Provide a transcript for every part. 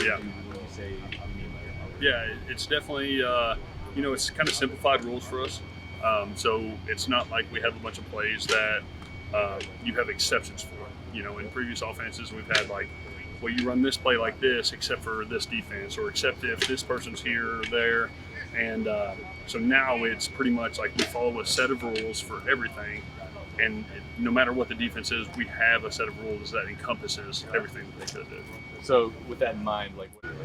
Yeah. Would you say you mean by Yeah, it's definitely, it's kind of simplified rules for us. So it's not like we have a bunch of plays that you have exceptions for. In previous offenses, we've had like, well, you run this play like this, except for this defense, or except if this person's here or there. And so now it's pretty much like we follow a set of rules for everything. And no matter what the defense is, we have a set of rules that encompasses everything that they could do. So with that in mind,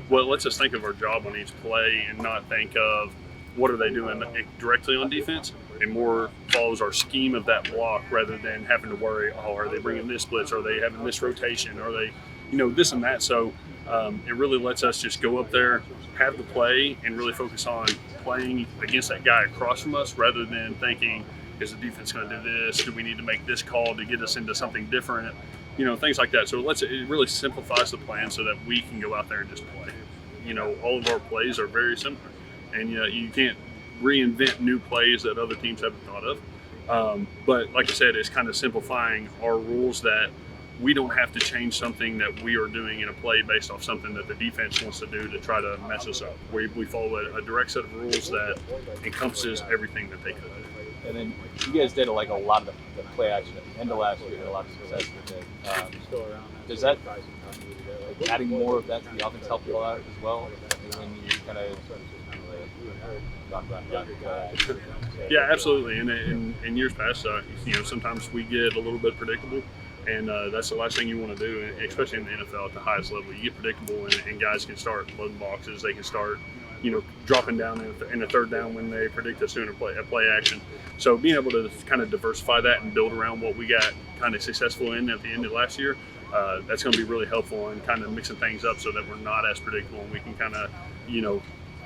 Well, it lets us think of our job on each play and not think of what are they doing directly on defense, and more follows our scheme of that block rather than having to worry, are they bringing this blitz? Are they having this rotation? Are they, this and that? So it really lets us just go up there, have the play, and really focus on playing against that guy across from us rather than thinking, is the defense going to do this? Do we need to make this call to get us into something different? Things like that. So it really simplifies the plan so that we can go out there and just play. All of our plays are very similar, and you can't reinvent new plays that other teams haven't thought of. But like I said, it's kind of simplifying our rules that we don't have to change something that we are doing in a play based off something that the defense wants to do to try to mess us up. We follow a direct set of rules that encompasses everything that they could. And then you guys did a lot of the play action at the end of last year, had a lot of success with it. Does that, adding more of that to the offense help you all out as well? When you kind of Yeah, absolutely. And in years past, sometimes we get a little bit predictable, and that's the last thing you want to do, especially in the NFL at the highest level. You get predictable, and guys can start loading boxes. They can start, dropping down in a third down when they predict us doing a play action. So being able to kind of diversify that and build around what we got kind of successful in at the end of last year, that's going to be really helpful in kind of mixing things up so that we're not as predictable, and we can kind of,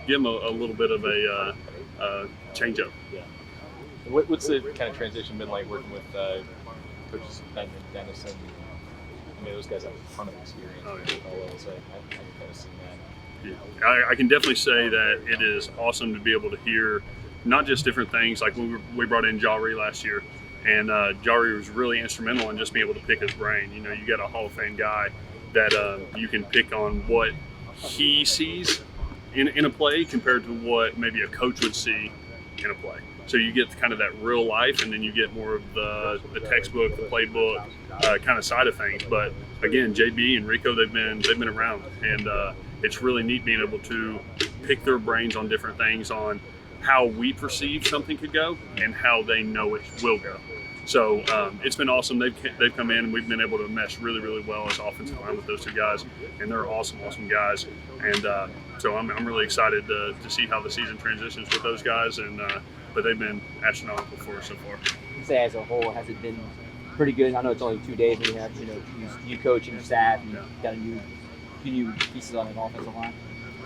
give them a little bit of a change up. Yeah. What's the kind of transition been like working with coaches Ben and Dennis? And those guys have a ton of experience. Oh, yeah. All levels. So I've kind of seen that. Yeah. I can definitely say that it is awesome to be able to hear not just different things. Like we brought in Jari last year, and Jari was really instrumental in just being able to pick his brain. You got a Hall of Fame guy that you can pick on what he sees in a play compared to what maybe a coach would see in a play. So you get kind of that real life, and then you get more of the textbook, the playbook kind of side of things. But again, JB and Rico, they've been around, and it's really neat being able to pick their brains on different things, on how we perceive something could go and how they know it will go. So it's been awesome. They've come in, and we've been able to mesh really, really well as offensive line with those two guys, and they're awesome guys. And so I'm really excited to see how the season transitions with those guys. And but they've been astronomical for us so far. Say as a whole, has it been pretty good? I know it's only 2 days, and you have new coaching staff, and got a new pieces on the offensive line.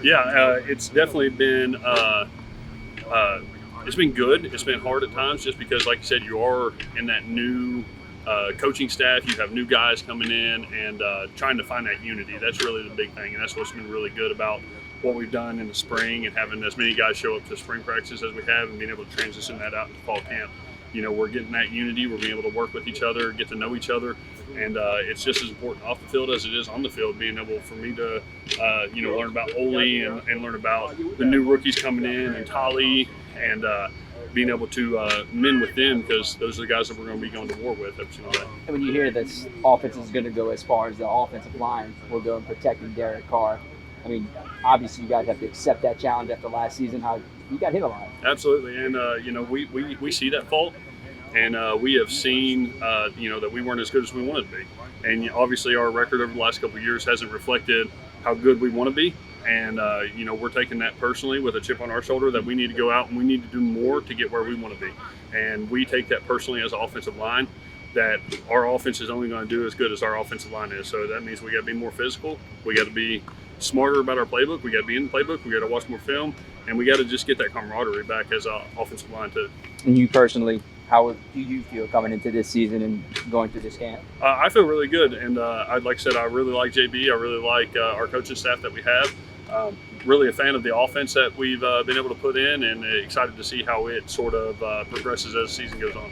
Yeah, it's definitely been. It's been good. It's been hard at times just because, like you said, you are in that new coaching staff. You have new guys coming in and trying to find that unity. That's really the big thing, and that's what's been really good about what we've done in the spring and having as many guys show up to spring practices as we have and being able to transition that out into fall camp. We're getting that unity. We're being able to work with each other, get to know each other, and it's just as important off the field as it is on the field. Being able for me to, learn about Oli and learn about the new rookies coming in and Tali, and being able to mend with them, because those are the guys that we're going to be going to war with every single day. And when you hear this offense is going to go as far as the offensive line will go in protecting Derek Carr, I mean, obviously you guys have to accept that challenge after last season. How you got hit a lot. Absolutely, and we see that fault, and we have seen that we weren't as good as we wanted to be, and obviously our record over the last couple of years hasn't reflected how good we want to be, and we're taking that personally with a chip on our shoulder that we need to go out and we need to do more to get where we want to be, and we take that personally as an offensive line, that our offense is only going to do as good as our offensive line is. So that means we got to be more physical, we got to be smarter about our playbook, we got to be in the playbook, we got to watch more film, and we got to just get that camaraderie back as an offensive line too. And you personally, how do you feel coming into this season and going through this camp? I feel really good, and like I said, I really like JB. I really like our coaching staff that we have. Really a fan of the offense that we've been able to put in, and excited to see how it sort of progresses as the season goes on.